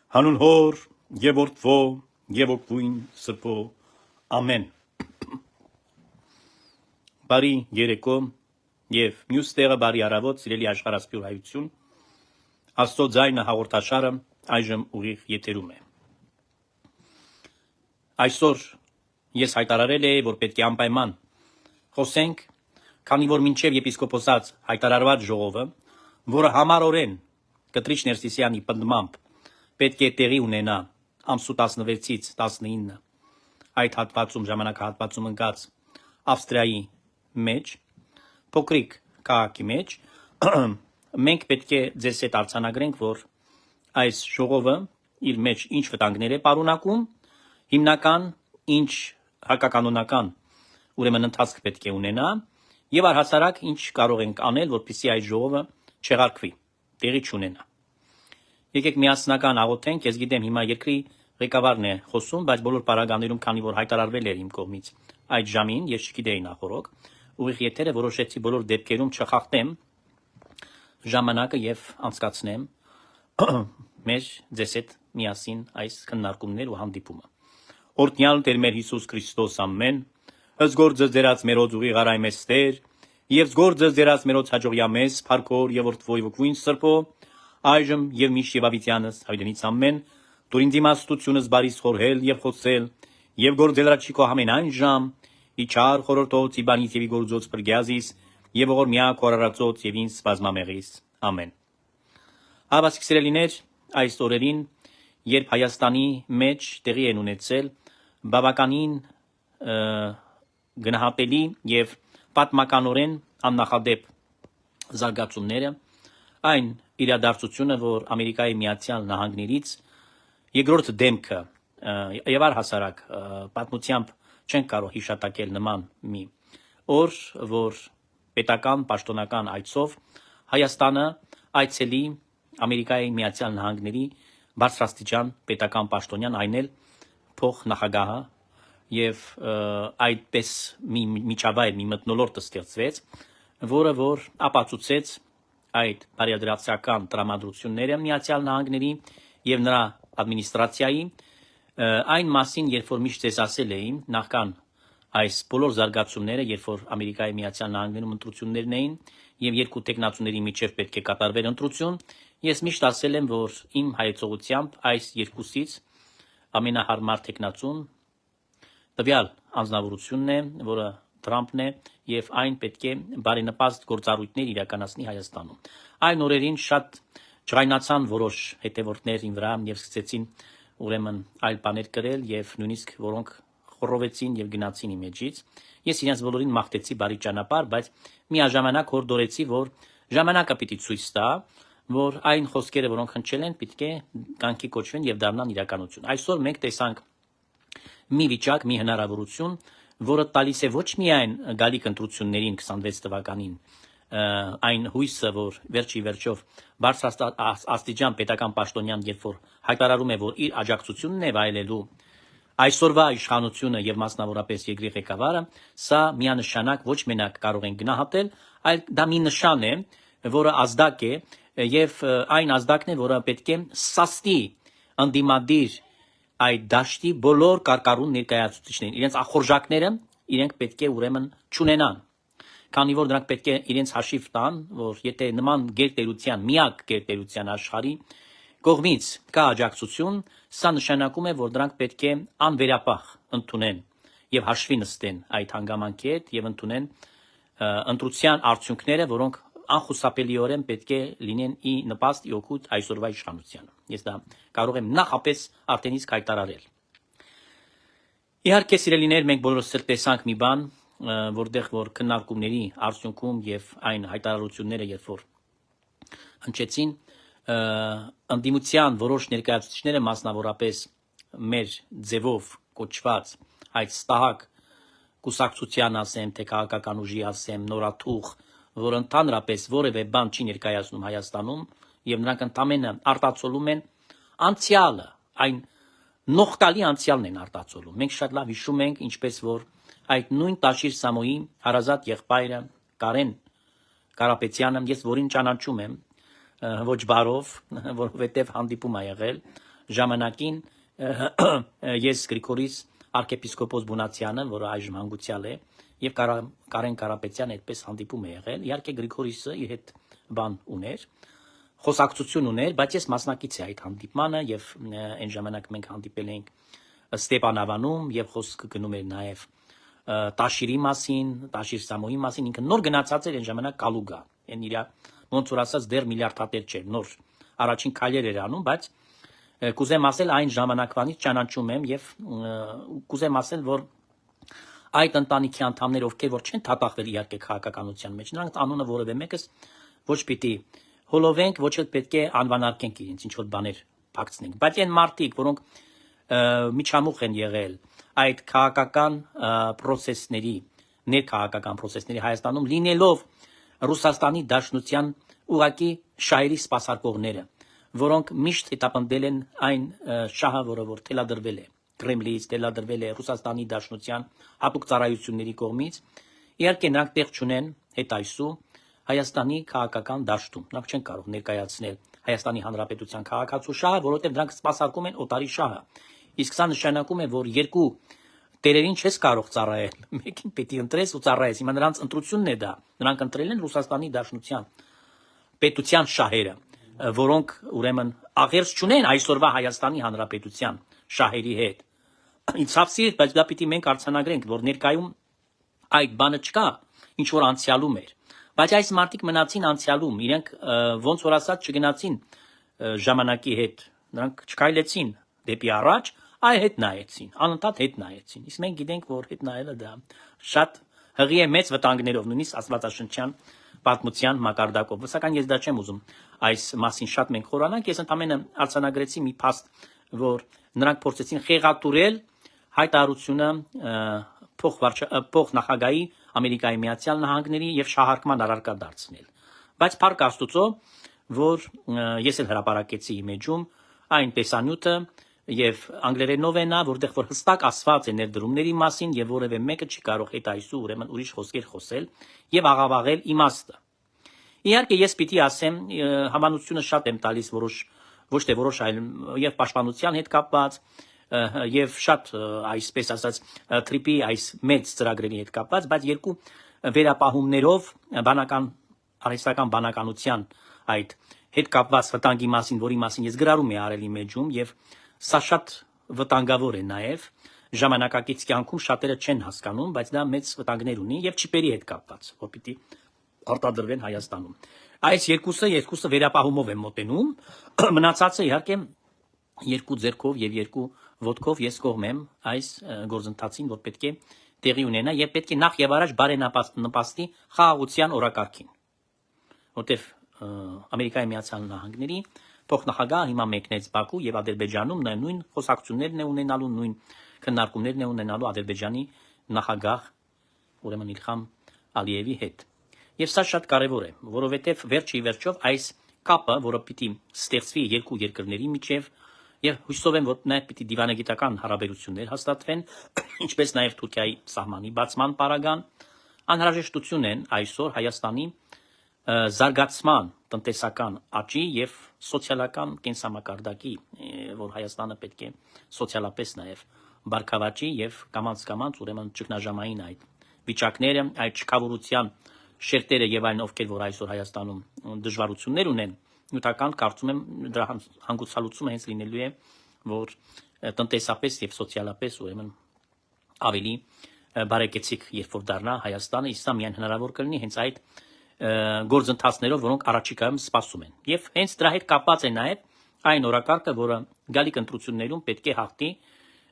Հանուն հոր եւ որդվո եւ օգուին սրբո ամեն բարի երեկո եւ մյուս տեղը բարի առավոտ սիրելի աշխարհասփյուր հայություն Աստծո ձայնը հաղորդաշարը այժմ ուղիղ եթերում է այսօր ես հայտարարել եմ որ պետք է անպայման խոսենք քանի որ մինչև եպիսկոպոսած հայտարարված ժողովը որը համառորեն Կտրիչ Ներսիսյանի պնդմամբ պետք է տեղի ունենա ամսու 16-ից 19 այդ հատվածում ժամանակահատվածում ընկած Ավստրիայի մեջ փոքրիկ քաղաքի մեջ մենք պետք է ձեզ հետ արձանագրենք որ այս ժողովը իր մեջ ինչ վտանգներ է պարունակում հիմնական ինչ հակականոնական ուրեմն ընթացք պետք է ունենա եւ առհասարակ ինչ կարող ենք անել որպեսզի այս ժողովը չեղարկվի տեղի չունենա Եկեք միասնական աղոթենք, ես գիտեմ հիմա երկրի ղեկավարն է խոսում, բայց բոլոր պարագաներում քանի որ հայտարարվել էր իմ կողմից այդ ժամին, ես չգիտեի նախորոք, ուղիղ եթերը որոշեցի բոլոր դեպքերում չխախտեմ ժամանակը եւ անցկացնեմ մեր ձեզ հետ միասին այս քննարկումներ ու հանդիպումը։ Օրհնյալ Տեր մեր Հիսուս Քրիստոս ամեն, ըսգործը ձերած մերոց ուղիղ արայմեստեր, եւ զգործը ձերած մերոց հաջողյա մեզ, փառքոր եւ որդվոյ վկույն սրբո Այժմ եւ միշտ եւ ավիտյանս հայդենից ամեն դուր ինձ իմաստությունս բարիս խորհել եւ խոսել եւ գործել ռաչիկո ամենայն ժամ իչար խորհրդոց իբանից եւ գործոց բրգյազիս եւ ողոր միակ խորարածոց եւ ինձ բազմամեղիս ամեն Հավասկսրելիներ այս օրերին երբ Հայաստանի մեջ տեղի են ունեցել բավականին գնահատելի եւ պատմականորեն աննախադեպ զարգացումները այն իրադարձությունը, որ Ամերիկայի Միացյալ Նահանգներից երկրորդ դեմքը եւ առհասարակ պատմությամբ չեն կարող հիշատակել նման մի օր, որ պետական պաշտոնական այցով Հայաստանը այցելի Ամերիկայի Միացյալ Նահանգների բարձրաստիճան պետական պաշտոնյան այն էլ փոխնախագահը եւ այդպես մի միջավայր, մի մթնոլորտ ստեղծվեց, որը որ ապացուցեց այդ բարեդրացիական տրամադրությունները Միացյալ Նահանգների եւ նրա ադմինիստրացիայի այն մասին, երբ որ միշտ ես ասել էին նախքան այս բոլոր զարգացումները, երբ որ Ամերիկայի Միացյալ Նահանգներում ընտրություններն էին եւ երկու տեխնացուների միջև պետք է կատարվեր ընտրություն, ես միշտ ասել եմ, որ իմ հայեցողությամբ այս երկուսից ամենահարմար տեխնացուն տվյալ անձնավորությունն է, որը Թրամփն է եւ այն պետք է բարենպաստ գործառույթներ իրականացնի Հայաստանում։ Այն օրերին շատ ջղայնացան որոշ հետևորդներ ին վրա եւ սկսեցին ուրեմն այլ բաներ կրել եւ նույնիսկ որոնք խռովեցին եւ գնացին իմեջից։ Ես իրենց բոլորին մաղթեցի բարի ճանապարհ, բայց միաժամանակ հորդորեցի, որ ժամանակը պիտի ցույց տա, որ այն խոսքերը, որոնք հնչել են, պետք է կյանքի կոչվեն եւ դառնան իրականություն։ Այսօր մենք տեսանք մի վիճակ, մի հնարավորություն, որը տալիս է ոչ միայն գալիք ընտրություններին 26 թվականին այն հույսը, որ վերջի վերջով բարձրաստիճան պետական պաշտոնյան երբ որ հայտարարում է, որ իր աջակցությունն է վայելելու այսօրվա իշխանությունը եւ մասնավորապես երկրի ղեկավարը, սա միանշանակ ոչ մենակ կարող են գնահատել, այլ դա մի նշան է, որը ազդակ է եւ այն ազդակն է, որը պետք է սաստի ընդդիմադիր այդ դաշտի բոլոր կարկառուն ներկայացուցիչներին իրենց ախորժակները իրենք պետք է ուրեմն չունենան քանի որ նրանք պետք է իրենց հաշիվ տան որ եթե նման գերտերության միակ գերտերության աշխարհի կողմից կա աջակցություն սա նշանակում է որ նրանք պետք է անվերապահ ընդունեն եւ հաշվի նստեն այդ հանգամանքի հետ եւ ընդունեն ընտրության արդյունքները որոնք անխուսափելիորեն պետք է լինեն ի նպաստ ի օգուտ այսօրվա իշխանությանը ես դա կարող եմ նախապես արդեն իսկ հայտարարել Իհարկե սիրելիներ մենք բոլորս տեսանք մի բան որտեղ որ քննարկումների արդյունքում եւ այն հայտարարությունները երբ որ հնչեցին ընդդիմության որոշ ներկայացուցիչները մասնավորապես մեր ձևով կոչված այդ ստահակ կուսակցության ասեմ թե քաղաքական ուժի ասեմ նորաթուխ որ ընդհանրապես որևէ բան չի ներկայացնում Հայաստանում եւ նրանք ընդամենը արտացոլում են անցյալը այն նողտալի անցյալն են արտացոլում մենք շատ լավ հիշում ենք ինչպես որ այդ նույն Տաշիր Սամոյի հարազատ եղբայրը Կարեն Կարապետյանը ես որին ճանաչում եմ ոչ բարով որովհետեւ հանդիպում ա եղել ժամանակին ես Գրիգորիս arczepiskopos Բունացյանը, որը այժմ հանգուցյալ է, եւ Կարեն Կարապետյանը այդպես հանդիպում է եղել։ Իհարկե Գրիգորիսը իր հետ բան ուներ, խոսակցություն ուներ, բայց ես մասնակից էի այդ հանդիպմանը եւ այն ժամանակ մենք հանդիպել էինք Ստեփանավանում եւ խոսքը գնում էր նաեւ Տաշիրի մասին, Տաշիր Սամոյի մասին, ինքը նոր գնացած էր այն ժամանակ Կալուգա։ Այն իր ոնց որ ասած դեռ միլիարդատեր չէր, նոր առաջին քայլեր էր անում, բայց կուզեմ ասել այն ժամանակվանից ճանաչում եմ եւ կուզեմ ասել, որ այդ ընտանիքի անդամները, ովքեր որ չեն թափախվել իհարկե քաղաքականության մեջ, նրանք անունը որևէ մեկս ոչ պիտի հոլովենք, ոչ էլ պետք է անվանարկենք իրենց ինչ որ բաներ փակցնենք, բայց այն մարդիկ, որոնք միջամուխ են եղել այդ քաղաքական process-ների, ներքաղաքական process-ների Հայաստանում լինելով Ռուսաստանի Դաշնության ուղակի շահերի սպասարկողները, որոնք միշտ հետապնդել են այն շահը, որը որ թելադրվել է Կրեմլից, թելադրվել է Ռուսաստանի Դաշնության հատուկ ծառայությունների կողմից, իհարկե նրանք տեղ չունեն հետ այսու Հայաստանի քաղաքական դաշտում, նրանք չեն կարող ներկայացնել Հայաստանի Հանրապետության քաղաքացու շահը, որովհետև նրանք սպասարկում են օտարի շահը, իսկ սա նշանակում է, որ երկու տերերին չես կարող ծառայել, մեկին պետք է ընտրես ու ծառայես, հիմա նրանց ընտրությունն է դա, նրանք ընտրել են Ռուսաստանի Դաշնության պետության շահերը, որոնք ուրեմն աղերս չունեն այսօրվա Հայաստանի Հանրապետության շահերի հետ։ Ինձ սիրտ, բայց դա պիտի մենք արձանագրենք, որ ներկայում այդ բանը չկա, ինչ որ անցյալում էր։ Բայց այս մարդիկ մնացին անցյալում, իրենք ոնց որ ասած չգնացին ժամանակի հետ, նրանք չքայլեցին դեպի առաջ, այ հետ նայեցին, անընդհատ հետ նայեցին։ Իսկ մենք գիտենք, որ հետ նայելը դա շատ հղի է մեծ վտանգներով, նույնիսկ աստվածաշնչյան պատմության մակարդակով։ Սակայն ես դա չեմ ուզում այս մասին շատ մենք խորանանք, ես ընդամենը արձանագրեցի մի փաստ, որ նրանք փորձեցին խեղաթուրել հայտարարությունը փոխնախագահի Ամերիկայի Միացյալ Նահանգների եւ շահարկման առարկա դարձնել։ Բայց փառք Աստուծո, որ ես էլ հրապարակեցի իմեջում այն տեսանյութը եւ անգլերենով է նա, որտեղ որ հստակ ասված է ներդրումների մասին եւ որևէ մեկը չի կարող այդ այսու ուրեմն ուրիշ խոսքեր խոսել եւ աղավաղել իմաստը։ Իհարկե ես պիտի ասեմ, հավանությունը շատ եմ տալիս ոչ թե որոշ այլ եւ պաշտպանության հետ կապված եւ շատ այսպես ասած տրիպի այս մեծ ծրագրերի հետ կապված, բայց երկու վերապահումներով բանական արհեստական բանականության այդ հետ կապված վտանգի մասին, որի մասին ես գրառում եմ արել իմեջում եւ սա շատ վտանգավոր է նաեւ ժամանակակից կյանքում շատերը չեն հասկանում, բայց դա մեծ վտանգներ ունի եւ չիպերի հետ կապված, որ պիտի արտադրվեն Հայաստանում։ Այս երկուսը վերապահումով եմ մոտենում, մնացածը իհարկե երկու ձեռքով եւ երկու ոտքով ես կողմեմ այս գործընթացին, որ պետք է տեղի ունենա եւ պետք է նախ եւ առաջ բարենպաստի խաղաղության օրակարգին, որտեւ Ամերիկայի Միացյալ Նահանգների փոխնախագահը հիմա մեկնեց Բաքու եւ Ադրբեջանում նույն խոսակցություններն է ունենալու, նույն քննարկումներն է ունենալու Ադրբեջանի նախագահ ուրեմն Իլհամ Ալիևի հետ։ Եվ սա շատ կարևոր է, որովհետեւ վերջի վերջով այս կապը, որը պիտի ստեղծվի երկու երկրների միջև եւ հույսով եմ, որ նաեւ պիտի դիվանագիտական հարաբերություններ հաստատվեն, ինչպես նաեւ Թուրքիայի սահմանի բացման պարագան, անհրաժեշտություն են այսօր Հայաստանի զարգացման տնտեսական աճի եւ սոցիալական կենսամակարդակի, որ Հայաստանը պետք է սոցիալապես նաեւ բարգավաճի եւ կամաց ուրեմն ճգնաժամային այդ վիճակները, այդ չքավորության շերտերը եւ այլն, ովքեր որ այսօր Հայաստանում դժվարություններ ունեն, նյութական կարծում եմ դրա հանգուցալուծումը հենց լինելու է, որ տնտեսապես եւ սոցիալապես ուրեմն ավելի բարեկեցիկ երբ որ դառնա Հայաստանը, իսկ սա միայն հնարավոր կլինի հենց այդ գործընթացներով, որոնք առաջիկայում սպասում են։ Եվ հենց դրա հետ կապված է նաեւ այն օրակարգը, որը գալիք ընտրություններում պետք է հաղթի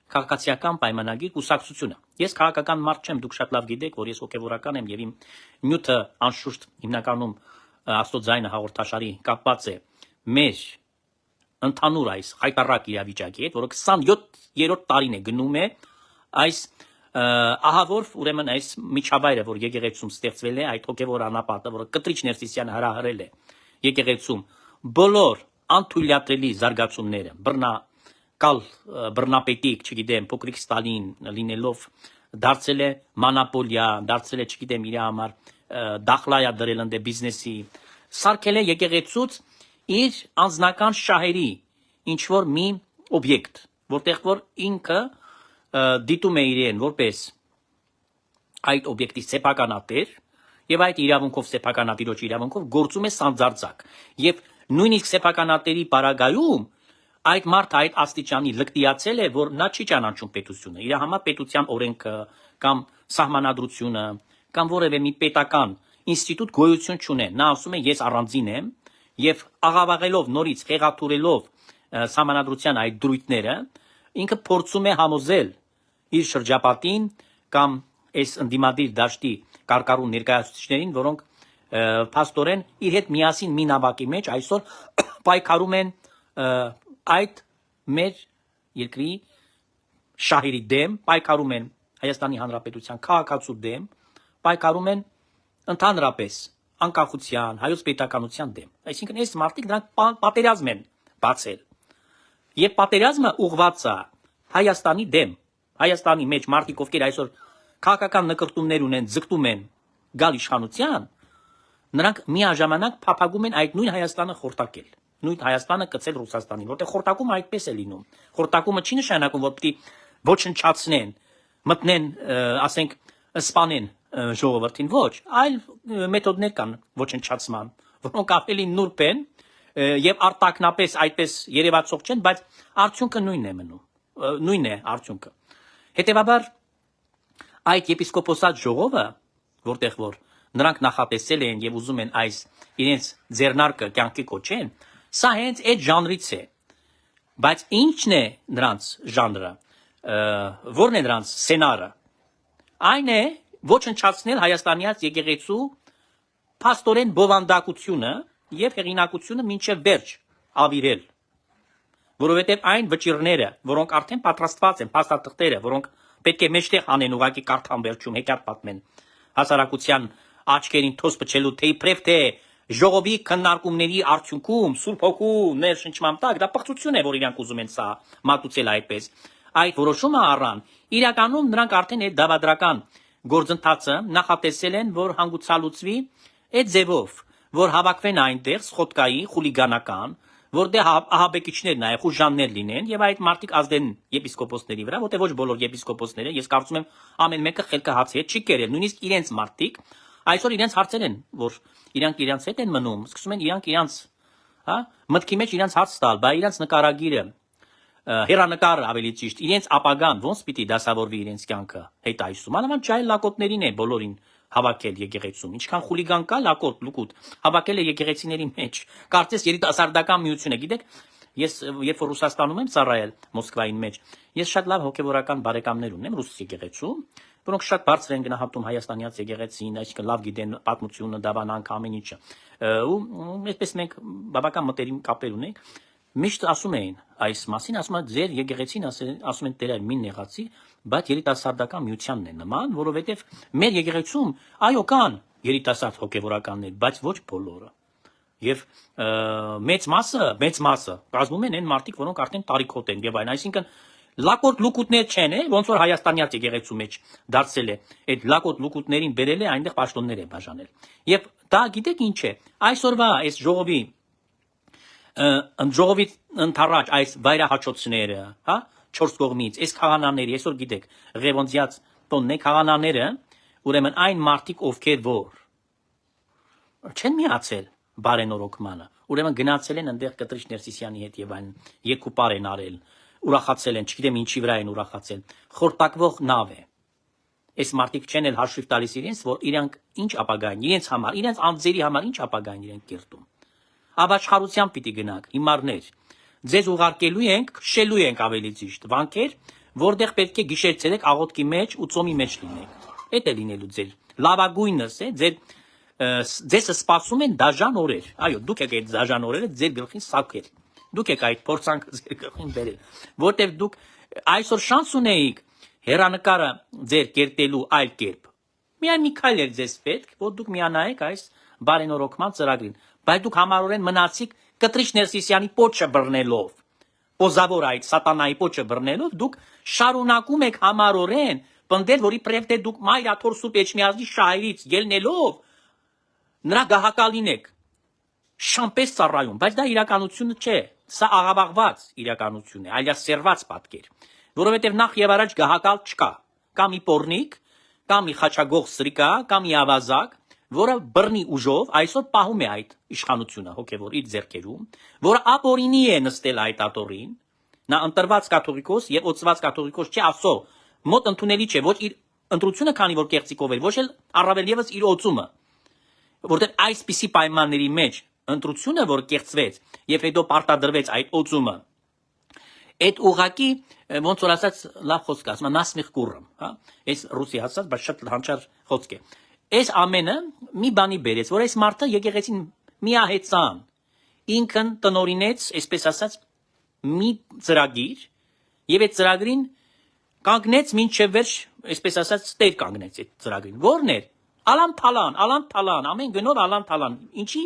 քաղաքացիական պայմանագիր կուսակցությունը։ Ես քաղաքական մարդ չեմ, դուք շատ լավ գիտեք, որ ես հոգեվորական եմ եւ իմ նյութը անշուշտ հիմնականում Աստծո ձայնը հաղորդաշարի կապված է մեր ընդհանուր այս հայտարարակ իրավիճակի հետ, որը 27-րդ տարին է գնում է այս ահավոր ուրեմն այս միջավայրը, որ եկեղեցում ստեղծվել է, այդ հոգեվոր անապատը, որը Կտրիչ Ներսիսյանը հրահրել է եկեղեցում, բոլոր անթույլատրելի զարգացումները, բռնապետիկ, չգիտեմ, փոքրիկ Ստալին լինելով դարձել է մանապոլիա, դարձել է, չգիտեմ, իր համար դախլայա դրել ընդ բիզնեսի, սարքել է եկեղեցուց իր անձնական շահերի ինչ որ մի օբյեկտ, որտեղ որ ինքը դիտում է իրեն որպես այդ օբյեկտի սեփականատեր եւ այդ իրավունքով սեփականատիրոջ իրավունքով գործում է սանձարձակ եւ նույնիսկ սեփականատերի պարագայում այդ մարդը այդ աստիճանի լկտիացել է, որ նա չի ճանաչում պետությունը, իր համար պետության օրենքը կամ սահմանադրությունը կամ որևէ մի պետական ինստիտուտ գոյություն չունեն։ Նա ասում է ես առանձին եմ եւ աղավաղելով նորից խեղաթուրելով սահմանադրության այդ դրույթները ինքը փորձում է համոզել իր շրջապատին կամ այս ընդդիմադիր դաշտի կարկառուն ներկայացուցիչներին, որոնք փաստորեն իր հետ միասին մի նավակի մեջ այսօր պայքարում են այդ մեր երկրի շահերի դեմ, պայքարում են Հայաստանի Հանրապետության քաղաքացու դեմ, պայքարում են ընդհանրապես անկախության, հայոց պետականության դեմ։ Այսինքն այս մարդիկ դրանք պատերազմ են բացել։ Եվ պատերազմը ուղղված է Հայաստանի դեմ։ Հայաստանի մեջ մարդիկ, ովքեր այսօր քաղաքական նկրտումներ ունեն, ձգտում են գալ իշխանության, նրանք միաժամանակ փափագում են այդ նույն Հայաստանը խորտակել, նույն Հայաստանը կցել Ռուսաստանին, որտեղ խորտակումը այդպես է լինում։ Խորտակումը չի նշանակում, որ պիտի ոչնչացնեն, մտնեն, ասենք, սպանեն ժողովրդին, ոչ, այլ մեթոդներ կան ոչնչացման, որոնք ավելի նուրբ են եւ արտակնապես այդպես երևացող չեն, բայց արդյունքը նույնն է մնում, նույնն է արդյունքը։ Հետևաբար այդ եպիսկոպոսատ ժողովը, որտեղ որ նրանք նախատեսել են եւ ուզում են այս իրենց ձեռնարկը կյանքի կոչեն, սա հենց այդ ժանրից է։ Բայց ի՞նչն է նրանց ժանրը, որն է նրանց սցենարը։ Այն է ոչնչացնել հայաստանյաց եկեղեցու փաստորեն բովանդակությունը եւ հեղինակությունը մինչեւ վերջ ավիրել, որովհետեւ այն վճիռները, որոնք արդեն պատրաստված են, փաստաթղթերը, որոնք պետք է մեջտեղ անեն ուղակի կարդան վերջում հեքիաթ պատմեն հասարակության աչքերին թոս փչելու թե իբրև թե ժողովի քննարկումների արդյունքում Սուրբ Հոգու ներշնչման տակ դա պղծություն է, որ իրանք ուզում են սա մատուցել այդպես։ Այդ որոշումը առան իրականում նրանք արդեն այդ դավադրական գործընթացը նախատեսել են, որ հանգուցալուծվի այդ ձևով, որ հավաքվեն այնտեղ սխոդկայի խուլիգանական, որտեղ ահաբեկիչներ նաև խուժաններ լինեն եւ այդ մարդիկ ազդեն եպիսկոպոսների վրա, որտեղ ոչ բոլոր եպիսկոպոսները, ես կարծում եմ ամեն մեկը խելքը հացի հետ չի կերել, նույնիսկ իրենց մարդիկ այսօր իրենց հարցեր են, որ իրանք իրենց հետ են մնում, սկսում են իրանք իրենց, հա, մտքի մեջ իրենց հարց տալ, բայց իրենց նկարագիրը հերանեկարը ավելի ճիշտ, իրենց ապագան ոնց պիտի դասավորվի իրենց կյանքը հետ այսում։ Մանավանդ ջահել լակոտներին է բոլորին հավաքել եկեղեցում։ Ինչքան խուլիգան կա, լակոտ, լուկուտ, հավաքել է եկեղեցիների մեջ։ Կարծես երիտասարդական միություն է, գիտեք, ես երբ որ Ռուսաստանում եմ ծառայել Մոսկվային մեջ, ես շատ լավ հոգևորական բարեկամներ ունեմ ռուս եկեղեցում, որոնք շատ բարձր են գնահատում հայաստանյաց եկեղեցին, այսինքն լավ գիտեն պատմությունը, դավանանք, ամեն ինչը։ Ու այսպես մենք բավական մտերիմ կապեր ունենք։ Միշտ ասում էին այս մասին, ասում են ձեր եկեղեցին, ասում են Տերը մին նեղացի, բայց երիտասարդական միությանն է նման, որովհետև մեր եկեղեցում այո կան երիտասարդ հոգևորականներ, բայց ոչ բոլորը։ Եվ մեծ մասը կազմում են այն մարդիկ, որոնք արդեն տարիքոտ են եւ այն, այսինքն լակոտ լուկուտներ չեն, ոնց որ հայաստանյաց եկեղեցու մեջ դարձել է, այդ լակոտ լուկուտներին բերել է այնտեղ պաշտոններ է բաժանել։ Եվ դա գիտեք ինչ է, այսօրվա այս ժողովի ընթառաջ այս վայրահաչոցները, հա, 4 կողմից, այս քահանաների, այսօր գիտեք, Ղևոնդյաց տոնն է քահանաները, ուրեմն այն մարդիկ, ովքեր որ չեն միացել բարենորոգմանը, ուրեմն գնացել են այնտեղ Կտրիչ Ներսիսյանի հետ եւ այն երկուպար են արել, ուրախացել են, չգիտեմ ինչի վրա են ուրախացել, խորտակվող նավ է։ Այս մարդիկ չեն էլ հաշվիվ տալիս իրենց, որ իրանք ինչ ապագան, իրենց համար, իրենց անձերի համար ինչ ապագան իրենք կերտում։ Աբաշխարության պիտի գնանք, հիմարներ։ Ձեզ ուղարկելու ենք, քշելու ենք ավելի ճիշտ, վանքեր, որտեղ պետք է գիշեր ցերեկ աղոթքի մեջ ու ծոմի մեջ լինենք։ Էդ է լինելու ձեր լավագույնս է, ձեզ սպասում են դաժան օրեր։ Այո, դուք եք այդ դաժան օրերը ձեր գլխին սակել։ Դուք եք այդ փորձանքը ձեր գլխին բերել, որտեղ դուք այսօր շանս ունեիք հերանեկարը ձեր կերտելու այլ կերպ։ Միայն մի քայլ էր ձեզ պետք, որ դուք միանայեք այս բարենորոգման ծրագրին, բայց դուք համառորեն մնացիք Կտրիչ Ներսիսյանի պոչը բռնելով, պոզավոր այդ սատանայի պոչը բռնելով, դուք շարունակում եք համառորեն պնդել, որ իբրև թե դուք Մայր Աթոր Սուրբ Էջմիածնի շահերից ելնելով նրա գահակալին եք։ շամպես ծառայում, բայց դա իրականությունը չէ, սա աղավաղված իրականություն է, այլասերված պատկեր, որովհետև նախ եւ առաջ գահակալ չկա, կա մի պորնիկ, կա մի խաչագող սրիկա, կա մի ավազակ, որը բռնի ուժով այսօր պահում է այդ իշխանությունը հոգևոր իր ձեռքերում, որը ապօրինի է նստել այդ աթոռին, նա ընտրված կաթողիկոս եւ օծված կաթողիկոս չէ, ասո մոտ ընդունելի չէ, ոչ իր ընտրությունը, քանի որ կեղծիկով էր, ոչ էլ առավել եւս իր օծումը, որտեղ այսպիսի պայմանների մեջ ընտրությունը, որ կեղծվեց եւ հետո պարտադրվեց այդ օծումը, այդ ուղակի ոնց որ ասած լավ խոսք ասում, նասմիխ կուրում, հա, այս ռուսի ասած, բայց շատ հանճար խոսք է։ Այս ամենը մի բանի բերեց, որ այս մարդը եկեղեցին միահեծան, ինքն տնօրինեց, այսպես ասած, մի ծրագիր եւ այդ ծրագրին կանգնեց մինչեւ վերջ, այսպես ասած, տեր կանգնեց այդ ծրագրին։ Որն էր։ Ալան-թալան, ամեն գնով ալան-թալան։ Ինչի։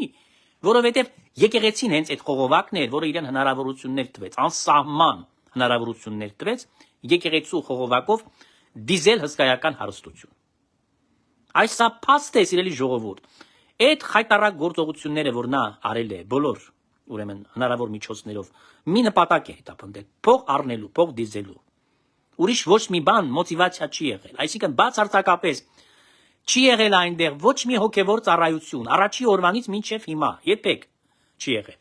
Որովհետեւ եկեղեցին հենց այդ խողովակն էր, որը իրեն հնարավորություններ տվեց, անսահման հնարավորություններ տվեց եկեղեցու խողովակով դիզել հսկայական հարստություն։ Այս սա փաստ է, սիրելի ժողովուրդ։ Այդ խայտարակ գործողությունները, որ նա արել է բոլոր, ուրեմն հնարավոր միջոցներով, մի նպատակ է հետապնդել՝ փող առնելու, փող դիզելու։ Ուրիշ ոչ մի բան մոտիվացիա չի եղել, այսինքն բացարձակապես չի եղել այնտեղ ոչ մի հոգևոր ծառայություն, առաջի օրվանից մինչև հիմա, երբեք չի եղել։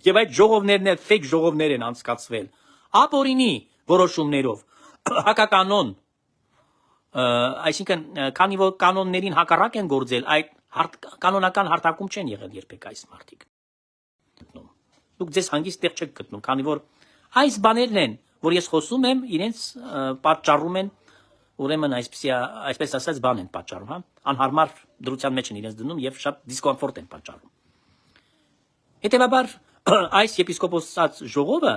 Եվ այդ ժողովներն էլ ֆեյք ժողովներ են անցկացվել, ապօրինի որոշումներով, հակականոն, այսինքն քանի որ կանոններին հակառակ են գործել, այդ կանոնական հարթակում չեն եղել երբեք այս մարդիկ։ Դուք ձեզ հանգիստ տեղ չեք գտնում, քանի որ այս բաներն են, որ ես խոսում եմ, իրենց պատճառում են, ուրեմն այսպես ասած բան են պատճառում, հա, անհարմար դրության մեջ են իրենց դնում եւ շատ դիսկոմֆորտ են պատճառում։ Հետևաբար այս եպիսկոպոսած ժողովը,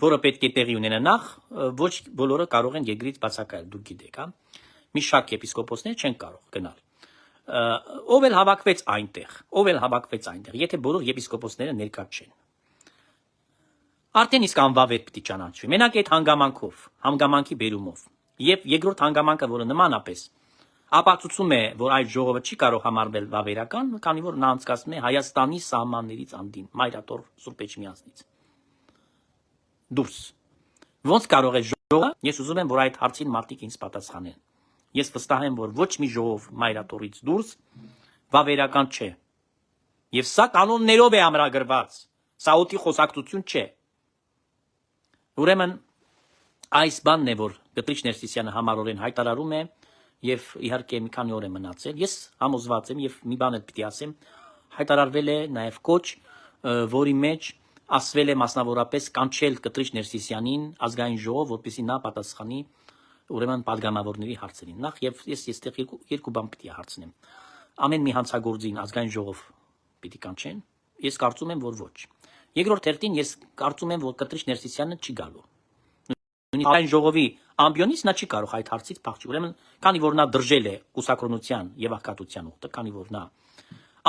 որը պետք է տեղի ունենա, նախ ոչ բոլորը կարող են երկրից բացակայել, դուք գիտեք, հա։ Մի շարք եպիսկոպոսներ չեն կարող գնալ։ Ով էլ հավաքվեց այնտեղ, եթե բոլոր եպիսկոպոսները ներկա չեն։ Արդեն իսկ անվավեր պիտի ճանաչվի։ Մենակ այդ հանգամանքի բերումով։ Եվ երկրորդ հանգամանքը, որը նմանապես ապացուցում է, որ այդ ժողովը չի կարող համարվել վավերական, քանի որ նա անցկացնում է Հայաստանի սահմաններից անդին, Մայրաթոր Սուրբ Էջմիածնից դուրս։ Ոնց կարող է ժողովը, ես ուզում եմ, որ այդ հարցին մարդիկ ինձ պատասխանեն։ Ես վստահ եմ, որ ոչ մի ժողով Մայրաթորից դուրս վավերական չէ։ Եվ սա կանոններով է ամրագրված։ Սա օդի խոսակցություն չէ։ Ուրեմն այս բանն է, որ Կտրիչ Ներսիսյանը համառորեն հայտարարում է եւ իհարկե մի քանի օր է մնացել։ Ես համոզված եմ եւ մի բան էլ պիտի ասեմ, հայտարարվել է նաեւ կոչ, որի մեջ ասվել է մասնավորապես կանչել Կտրիչ Ներսիսյանին ազգային ժողով, որպեսզի նա պատասխանի ուրեմն падգամավորների հարցերին։ Նախ եւ ես այստեղ երկու բան պիտի հարցնեմ։ Ամեն մի հանցագործին ազգային ժողով պիտի կանչեն։ Ես կարծում եմ, որ ոչ։ Երկրորդ հերթին ես կարծում եմ, որ Կտրիչ Ներսիսյանը չի գալու։ Ազգային ժողովի ամբիոնից նա չի կարող այդ հարցից փախչի։ Ուրեմն, քանի որ նա դրժել է կուսակրոնության եւ աղքատության ուղտը, քանի որ նա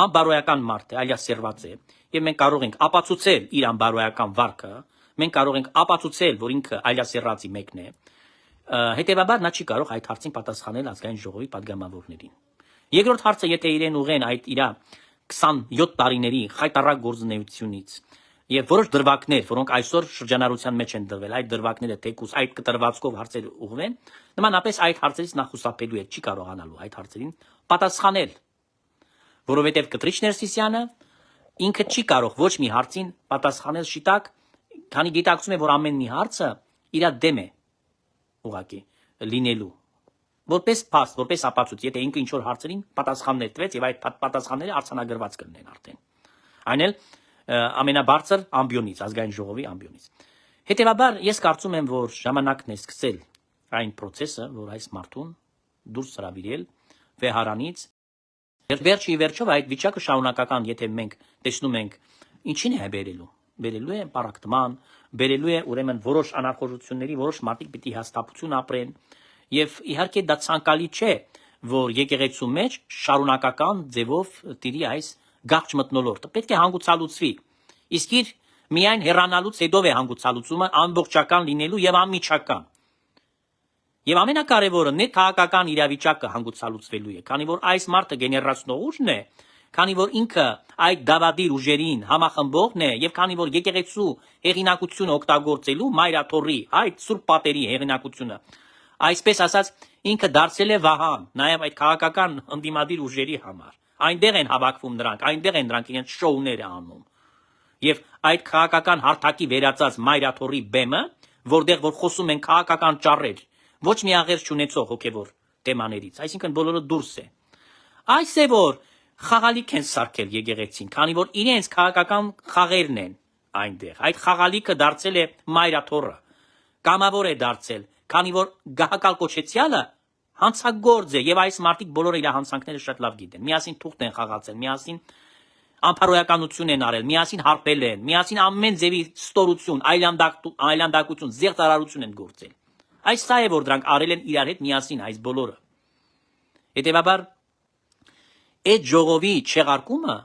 անբարոյական մարդ է, այլասերված է, եւ մենք կարող ենք ապացուցել իր անբարոյական վարքը, մենք կարող ենք ապացուցել, որ ինքը այլասերածի մեկն է, հետեւաբար նա չի կարող այդ հարցին պատասխանել ազգային ժողովի падգամավորներին։ Երկրորդ հարցը, եթե իրեն ուղեն այդ իր 27 տարիների խայտարակ գործունեությունից եւ որոշ դրվագներ, որոնք այսօր շրջանառության մեջ են դրվել, այդ դրվագները թեկուս այդ կտրվածքով հարցեր ուղղվեն, նմանապես այդ հարցերից նա խուսափելու է, չի կարողանալու այդ հարցերին պատասխանել, որովհետեւ Կտրիչ Ներսիսյանը ինքը չի կարող ոչ մի հարցին պատասխանել շիտակ, քանի գիտակցում է, որ ամեն մի հարցը իր դեմ է ուղղակի լինելու, որպես փաստ, որպես ապացույց, եթե ինքը ինչ որ հարցերին պատասխաններ տվեց եւ այդ պատասխանները արձանագրված կլինեն արդեն։ Այն էլ ամենաբարձր ամբիոնից, ազգային ժողովի ամբիոնից։ Հետևաբար ես կարծում եմ, որ ժամանակն է սկսել այն process-ը, որ այս մարդուն դուրս հրավիրել վեհարանից։ Վերջի վերջով այդ վիճակը շարունակական, եթե մենք տեսնում ենք, ինչին է բերելու։ Բերելու է պարակտման, բերելու է ուրեմն որոշ անախորժությունների, որոշ մարդիկ պիտի հաստատություն ապրեն, եւ իհարկե դա ցանկալի չէ, որ եկեղեցու մեջ շարունակական ձևով տիրի այս գաղջ մթնոլորտը։ Պետք է հանգուցալուծվի։ Իսկ իր միայն հեռանալուց հետո է հանգուցալուծումը ամբողջական լինելու եւ անմիջական։ Եվ ամենակարևորը նե քաղաքական իրավիճակը հանգուցալուծվելու է, քանի որ այս մարդը գեներացնող ուժն է, քանի որ ինքը այդ դավադիր ուժերին համախմբողն է եւ քանի որ եկեղեցու հեղինակությունը օգտագործելու մայրաթորի այդ սուրբ պատերի հեղինակությունը այսպես ասած ինքը դարձել է վահան նաեւ այդ քաղաքական ընդդիմադիր ուժերի համար այնտեղ են հավաքվում նրանք այնտեղ են նրանք իրենց շոուները անում եւ այդ քաղաքական հարթակի վերածած մայրաթորի բեմը որտեղ որ խոսում են քաղաքական ճառեր ոչ մի աղերս չունեցող հոգեվոր թեմաներից այսինքն բոլորը դուրս է այս է որ խաղալիք են սարքել եկեղեցին քանի որ իրենց քաղաքական խաղերն են այնտեղ այդ խաղալիքը դարձել է մայրաթորը կամավոր է դարձել քանի որ գահակալ կոչեցյալը հանցագործ է եւ այս մարդիկ բոլորը իր հանցանքները շատ լավ գիտեն միասին թուղթ են խաղացել միասին ամփարոյականություն են արել միասին հարբել են միասին ամեն ձևի ստորություն այլանդակություն զեղծարարություն են գործել այս սա է որ դրանք արել են իրար հետ միասին այս բոլորը հետեւաբար այդ ժողովի չեղարկումը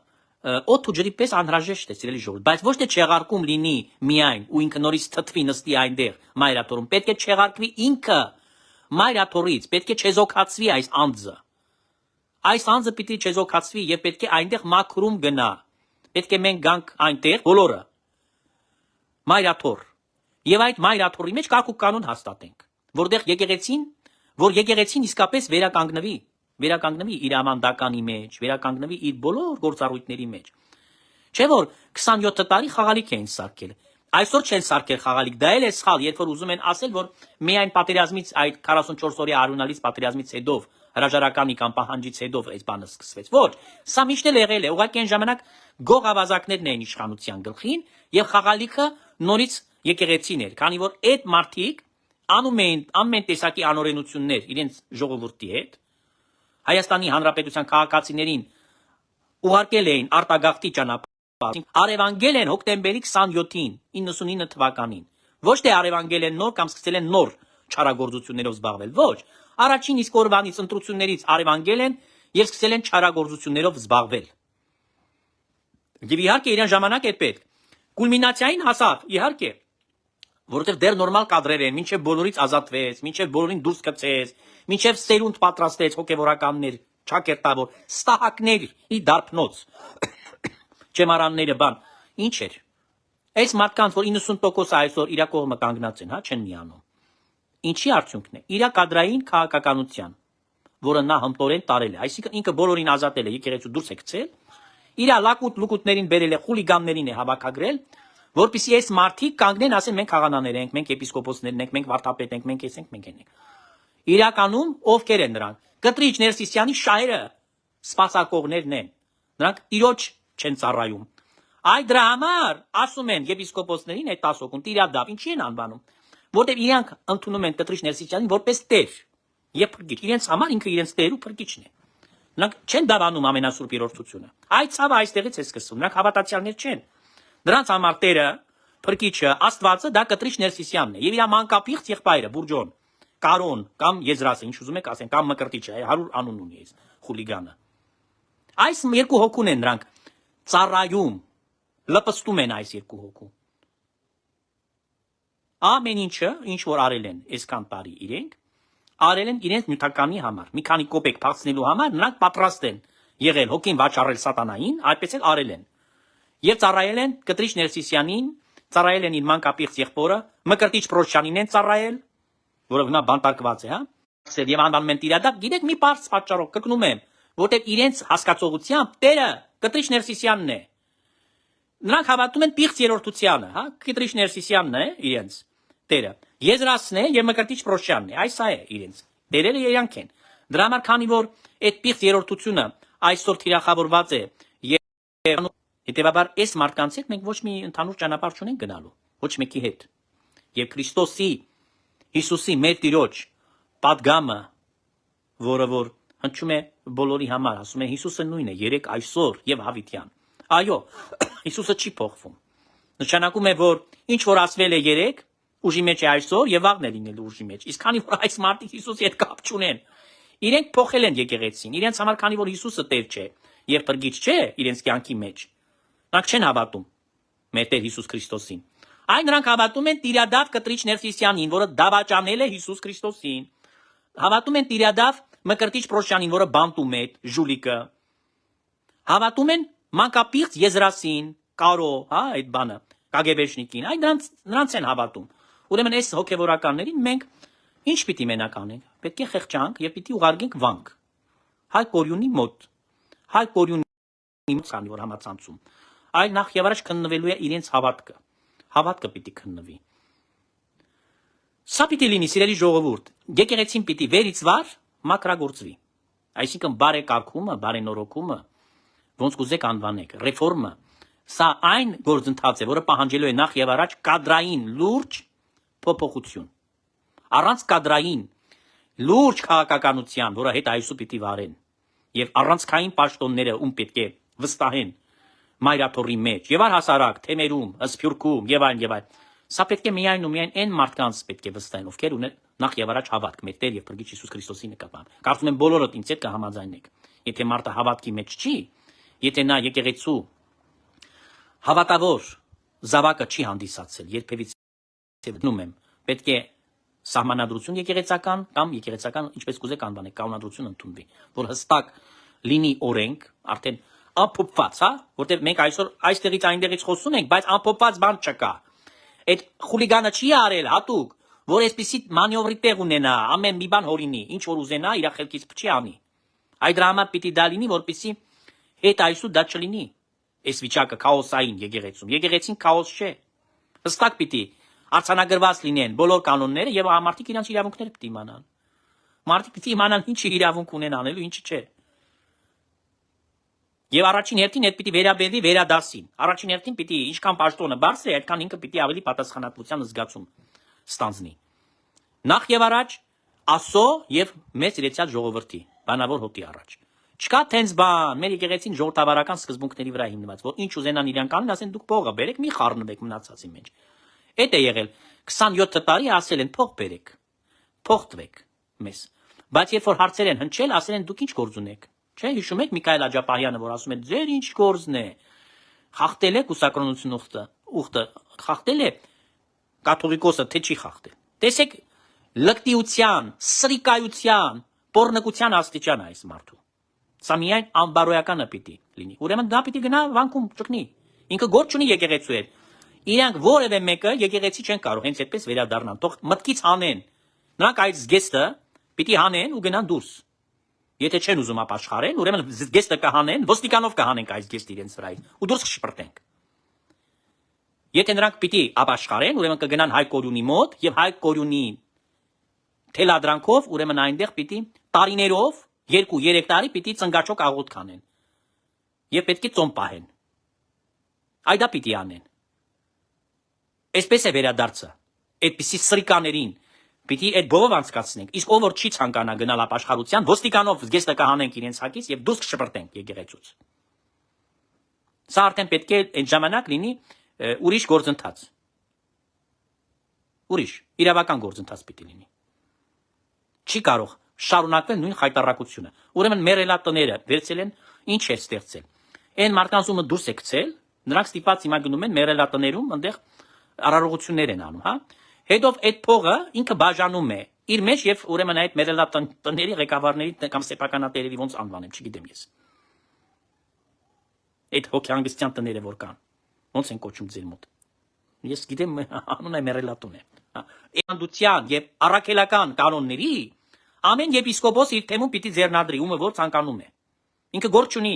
օդ ու ջրի պես անհրաժեշտ է սիրելի ժողով բայց ոչ թե չեղարկում լինի միայն ու ինքը նորից թթվի նստի այնտեղ մայրաթորում պետք է չեղարկվի ինքը մայրաթորից պետք է չեզոքացվի այս անձը պիտի չեզոքացվի եւ պետք է այնտեղ մաքրում գնա պետք է մենք գանք այնտեղ բոլորը մայրաթոր եւ այդ մայրաթորի մեջ կարգ ու կանոն հաստատենք որտեղ եկեղեցին իսկապես վերականգնվի իր ամանդականի մեջ վերականգնվի իր բոլոր գործառույթների մեջ չէ որ 27 տարի խաղալիք էին սարքել այսօր չեն սարքել խաղալիք դա էլ է սխալ երբ որ ուզում են ասել որ միայն պատերազմից այդ 44 օրյա արյունալից պատերազմից հետո հրաժարականի կամ պահանջից հետո այս բանը սկսվեց ոչ սա միշտ էլ եղել է ուղղակի այն ժամանակ գող ավազակներն էին իշխանության գլխին եւ խաղալիքը նորից եկեղեցին էր քանի որ այդ մարդիկ անում էին ամեն տեսակի անօրենություններ իրենց ժողովրդի հետ Հայաստանի Հանրապետության քաղաքացիներին ուղարկել էին արտագաղթի ճանապարհ արևանգել են հոկտեմբերի 27-ին 99 թվականին ոչ թե արևանգել են նոր կամ սկսել են նոր չարագործություններով զբաղվել ոչ առաջին իսկ օրվանից ընտրություններից արևանգել են եւ սկսել են չարագործություններով զբաղվել եւ իհարկե իրեն ժամանակ է պետք կուլմինացիային հասավ իհարկե որովհետեւ դեռ նորմալ կադրեր են մինչեւ բոլորից ազատվեց մինչեւ բոլորին դուրս գցեց մինչեւ սերունդ պատրաստեց հոգեվորականներ ճակերտավոր ստահակների դարբնոց չեմարանները բան ինչ էր այս մարդկանց որ 90% այսօր իր կողմը կանգնած են հա չեն միանում ինչի արդյունքն է իր կադրային քաղաքականության որը նա հմտորեն տարել է այսինքն ինքը բոլորին ազատել է եկեղեցու դուրս է գցել իր լուկուտներին բերել է խուլիգաններին է հավաքագրել որպեսզի այս մարդիկ կանգնեն ասեն մենք խաղանաներ ենք մենք եպիսկոպոսներն ենք մենք վարդապետ ենք մենք ենք մենք ենք իրականում ովքեր են նրանք Կտրիչ Ներսիսյանի շահերը սպասարկողներն են նրանք իրոջ չեն ծառայում այդ դրա համար ասում են եպիսկոպոսներին այդ 10 հոգուն տիրադավ ինչի են անվանում որտեղ իրանք ընդունում են Կտրիչ Ներսիսյանին որպես տեր եւ փրկիչ իրենց համար ինքը իրենց տեր ու փրկիչն է նրանք չեն դավանում ամենասուրբ երրորդությունը այդ ցավը այստեղից է սկսվում նրանք հավատացյալներ չեն նրանց համար տերը փրկիչը Աստվածը դա Կտրիչ Ներսիսյանն է եւ իր մանկապիղծ եղբայրը Բուրջոն Կարոն կամ Եզրասը ինչ ուզում եք ասեն կամ Մկրտիչը 100 անուն ունի այս խուլիգանը այս երկու հոգուն են նրանք ծառայում լպստում են այս երկու հոգու ամեն ինչը ինչ որ արել են այսքան տարի իրենք արել են իրենց նյութականի համար մի քանի կոպեկ փախցնելու համար նրանք պատրաստ են եղել հոգին վաճառել սատանային այդպես էլ արել են եւ ծառայել են Կտրիչ Ներսիսյանին ծառայել են իր մանկապիղծ եղբորը Մկրտիչ Պրոշյանին են ծառայել որը նա բանտարկված է հա եւ անվանում են տիրադակ գիտեք մի բարձ պատճառով կրկնում եմ որտեղ իրենց հասկացողությամբ տերը Կտրիչ Ներսիսյանն է նրանք հավատում են պիղծ երրորդությանը հա Կտրիչ Ներսիսյանն է իրենց տերը Եզրասն է եւ Մկրտիչ Պրոշյանն է այս է իրենց տերերը իրանք են դրա համար քանի որ այդ պիղծ երրորդությունը այսօր թիրախավորված է եւ հետեւաբար այս մարդկանց հետ մենք ոչ մի ընդհանուր ճանապարհ չունենք գնալու ոչ մեկի հետ եւ Քրիստոսի Հիսուսի մեր Տիրոջ պատգամը որը որ հնչում է բոլորի համար ասում է Հիսուսը նույնն է երեք այսօր եւ հավիտյան այո Հիսուսը չի փոխվում նշանակում է որ ինչ որ ասվել է երեք ուժի մեջ է այսօր եւ վաղն է լինելու ուժի մեջ իսկ քանի որ այս մարդիկ Հիսուսի հետ կապ չունեն իրենք փոխել են եկեղեցին իրենց համար քանի որ Հիսուսը Տեր չէ եւ փրկիչ չէ իրենց կյանքի մեջ նրանք չեն հավատում մեր Տեր Հիսուս Քրիստոսին այն նրանք հավատում են տիրադավ Կտրիչ Ներսիսյանին որը դավաճանել է Հիսուս Քրիստոսին հավատում են տիրադավ Մկրտիչ Պրոշյանին որը բանտում է ժուլիկը Հավատում են մանկապիղծ Եզրասին, Կարո, հա, այդ բանը, Կագեբեշնիկին, այ նրանց են հավատում։ Ուրեմն այս հոգևորականներին մենք ինչ պիտի մենակ անենք։ Պետք է խեղճանք եւ պիտի ուղարկենք վանք։ Հայ կորյունի մոտ։ Հայ կորյունի մոտ ցանի որ համացանցում։ Այլ նախ եւ առաջ քննվելու է իրենց հավատքը։ Հավատքը պիտի քննվի։ Սա պիտի լինի սիրելի ժողովուրդ։ Եկեղեցին պիտի վերից վար մակրագործվի։ Այսինքն բարեկարգումը, բարենորոգումը, ոնց կուզեք անվանեք, ռեֆորմը, սա այն գործընթաց է, որը պահանջելու է նախ եւ առաջ կադրային լուրջ փոփոխություն։ Առանց կադրային լուրջ քաղաքականության, որը հետ այսու պիտի վարեն, եւ առանցքային պաշտոնները ում պետք է վստահեն մայրաթորի մեջ, եւ առհասարակ թեմերում, ըսփյուրքում եւ այլն եւ այլն։ Սա պետք է միայն ու միայն այն մարդկանց պետք է վստահեն, ովքեր ունեն նախ եւ առաջ հավատք մեր Տեր եւ Փրկիչ Հիսուս Քրիստոսի նկատմամբ։ Կարծում եմ բոլորդ ինձ հետ կհամաձայնեք։ Եթե մարդը հավատքի մեջ չի, եթե նա եկեղեցու հավատավոր զավակը չի հանդիսացել, երբևիցե գտնում եմ, պետք է սահմանադրություն եկեղեցական կամ եկեղեցական, ինչպես կուզեք անվանեք, կանոնադրություն ընդունվի, որ հստակ լինի օրենք, արդեն ամփոփված, հա, որտեղ մենք այսօր այստեղից այնտեղից խոսում ենք, բայց ամփոփված բան չկա։ Այդ խուլիգանը չի արել հատուկ, որ այսպիսի մանևրի տեղ ունենա, ամեն մի բան հորինի, ինչ որ ուզենա, իր խելքից չի անի։ Այդ դրա համար պիտի դա լինի, որպեսզի հետ այսու դա չլինի։ Այս վիճակը քաոսային եկեղեցում։ Եկեղեցին քաոս չէ։ Հստակ պիտի արձանագրված լինեն բոլոր կանոնները եւ մարդիկ իրենց իրավունքները պիտի իմանան։ Մարդիկ պիտի իմանան ինչի իրավունք ունեն անելու, ինչի չէ։ Եվ առաջին հերթին այդ պիտի վերաբերվի վերադասին։ Առաջին հերթին պիտի ինչքան պաշտոնը բարձր է, այդքան ինքը պիտի ավելի պատասխանատվության զգացում ստանձնի։ Նախ եւ առաջ Աստծո եւ մեծ իրեցյալ ժողովրդի, բանավոր հոգի առաջ։ Չկա տենց բան, մեր եկեղեցին ժողովրդավարական սկզբունքների վրա հիմնված, որ ինչ ուզենան իրենք անեն, ասեն դուք փողը բերեք, մի խառնվեք մնացածի մեջ։ Այդ է եղել 27 տարի ասել են փող բերեք, փող տվեք մեզ։ Բայց երբ որ հարցեր են հնչել, ասել են դուք ինչ գործ ունեք։ Չէ, հիշում եք Միքայել Աջապահյանը, որ ասում է ձեր ինչ գործն է։ Խախտել է կուսակրոնություն ուխտը, խախտել է կաթողիկոսը, թե չի խախտել։ Տեսեք լկտիության, սրիկայության, պոռնկության աստիճան այս մարդու։ Սա միայն անբարոյականը պիտի լինի։ Ուրեմն դա պիտի գնա վանքում ճկնի։ Ինքը գործ չունի եկեղեցու հետ։ Իրանք որևէ մեկը եկեղեցի չեն կարող հենց այդպես վերադառնալ։ Թող մտքից հանեն։ Նրանք այդ զգեստը պիտի հանեն ու գնան դուրս։ Եթե չեն ուզում ապաշխարեն, ուրեմն զգեստը կհանեն, ոստիկանով կհանենք այս զգեստը իրենց վրայից ու դուրս կշպրտենք։ Եթե նրանք պիտի ապաշխարեն, ուրեմն կգնան Հայ Կորյունի մոտ եւ Հայ Կորյունի թելադրանքով, ուրեմն այնտեղ պիտի տարիներով 2-3 տարի պիտի ծնգաճոկ աղոտ կանեն։ Եվ պետք է ծոմ պահեն։ Այդ դա պիտի անեն։ Այսպես է վերադարձը։ Այդպիսի սրիկաներին պիտի այդ բողով անցկացնենք։ Իսկ ով որ չի ցանկանա գնալ ապաշխարության, ոստիկանով զգեստը կհանենք իրենց հակից եւ դուրս կշպրտենք եկեղեցուց։ Սա արդեն պետք է այդ ժամանակ լինի ուրիշ գործընթաց։ Ուրիշ իրավական գործընթաց պիտի լինի։ Չի կարող շարունակվել նույն խայտարակությունը։ Ուրեմն մեր էլատները վերցել են ինչ է ստեղծել։ Այն մարդկանց ումը դուրս է գցել, նրանք ստիպած հիմա գնում են մեր էլատներում, այնտեղ արարողություններ են անում, հա։ Հետո այդ փողը ինքը բաժանում է իր մեջ եւ ուրեմն այդ մեր էլատների ղեկավարների կամ սեփականատերերի ոնց անվանեմ, չգիտեմ ես։ Այդ հոգեհանգստյան տները որ կան, ոնց են կոչում ձեր մոտ։ Ես գիտեմ անունը մեր էլատուն է։ Այանդության եւ առաքելական կանոնների ամեն եպիսկոպոս իր թեմում պիտի ձեռնադրի, ումը որ ցանկանում է։ Ինքը գործ չունի։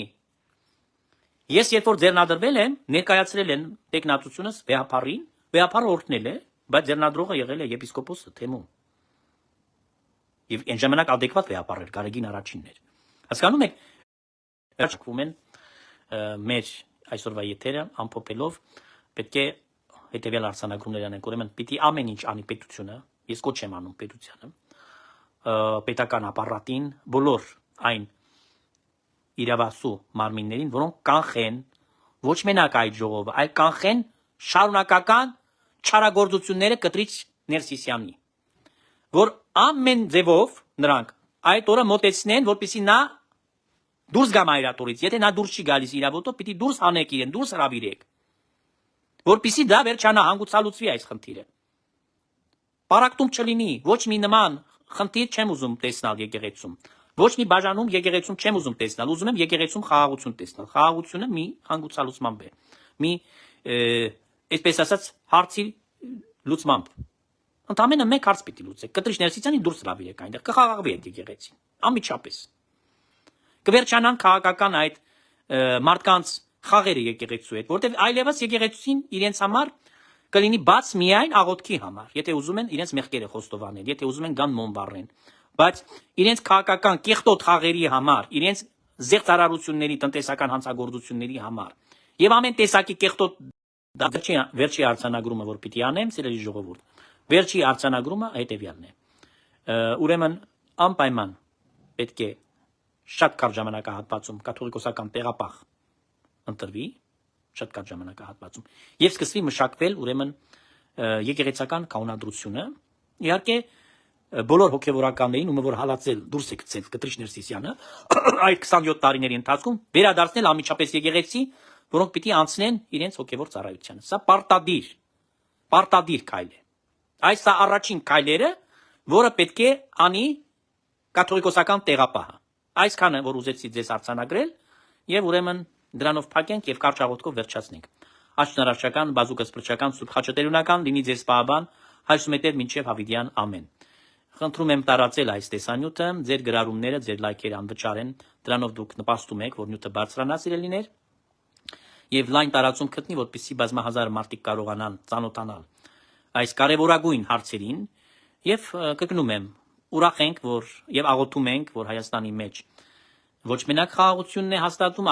Ես երբ որ ձեռնադրվել եմ, ներկայացրել են տեխնատությունս վեհապարին, վեհապարը օրհնել է, բայց ձեռնադրողը եղել է եպիսկոպոսը թեմում։ Եվ այն ժամանակ adekvat վեհապար էր, Գարեգին առաջինն էր։ Հասկանում եք, հաշվում են մեր այսօրվա եթերը ամփոփելով պետք է հետեւյալ արձանագրումներ անենք, ուրեմն պիտի ամեն ինչ անի պետությունը, ես կոչ եմ անում պետությանը, պետական ապարատին, բոլոր այն իրավասու մարմիններին, որոնք կանխեն ոչ մենակ այդ ժողովը, այլ կանխեն շարունակական չարագործությունները Կտրիչ Ներսիսյանի, որ ամեն ձևով նրանք այդ օրը մոտեցնեն, որպեսզի նա դուրս գա մայրաթորից, եթե նա դուրս չի գալիս իրավոտով, պիտի դուրս հանեք իրեն, դուրս հրավիրեք, որպեսզի դա վերջանա, հանգուցալուծվի այս խնդիրը։ Պարակտում չլինի, ոչ մի նման խնդիր չեմ ուզում տեսնալ եկեղեցում։ Ոչ մի բաժանում եկեղեցում չեմ ուզում տեսնել, ուզում եմ եկեղեցում խաղաղություն տեսնել։ Խաղաղությունը մի հանգուցալուծմամբ է։ Մի այսպես ասած հարցի լուծմամբ։ Ընդամենը մեկ հարց պիտի լուծեք։ Կտրիչ ներսիցանի դուրս հրավիրեք այնտեղ, կխաղաղվի այդ եկեղեցին։ Անմիջապես։ Կվերջանան քաղաքական այդ մարդկանց խաղերը եկեղեցու հետ, որտեղ այլևս եկեղեցին իրենց համար կլինի բաց միայն աղոթքի համար, եթե ուզում են իրենց մեղքերը խոստովանել, եթե ուզում են գան մոմբարեն, բայց իրենց քաղաքական կեղտոտ խաղերի համար, իրենց զեղծարարությունների, տնտեսական հանցագործությունների համար եւ ամեն տեսակի կեղտոտ վերջի արձանագրումը, որ պիտի անեմ, սիրելի ժողովուրդ, վերջի արձանագրումը հետեւյալն է։ Ուրեմն անպայման պետք է շատ կարճ ժամանակահատվածում կաթողիկոսական տեղապահ ընտրվի, շատ կարճ ժամանակահատվածում, եւ սկսվի մշակվել ուրեմն եկեղեցական կանոնադրությունը, իհարկե բոլոր հոգևորականներին, ում որ հալածել դուրս է գցել Կտրիչ Ներսիսյանը, այդ 27 տարիների ընթացքում վերադարձնել անմիջապես եկեղեցի, որոնք պիտի անցնեն իրենց հոգևոր ծառայությանը։ Սա պարտադիր քայլ է։ Այս սա առաջին քայլերը, որը պետք է անի կաթողիկոսական տեղապահը։ Այսքանը, որ ուզեցի ձեզ արձանագրել, եւ ուրեմն դրանով փակենք եւ կարճ աղոթքով վերջացնենք։ Աշնարարչական, բազուկը սփռչական, սուրբ խաչատերունական լինի ձեզ պահաբան, հայրսումետև մինչև հավիտյան ամեն։ Խնդրում եմ տարածել այս տեսանյութը, ձեր գրառումները, ձեր լայքերը անվճար են, դրանով դուք նպաստում եք, որ նյութը բարձրանա սիրելիներ, եւ լայն տարածում գտնի, որպեսզի բազմահազար մարդիկ կարողանան ծանոթանալ այս կարևորագույն հարցերին, եւ կգնում եմ, ուրախ ենք, որ եւ աղոթում ենք, որ Հայաստանի մեջ ոչ մենակ խաղաղությունն է հաստատում,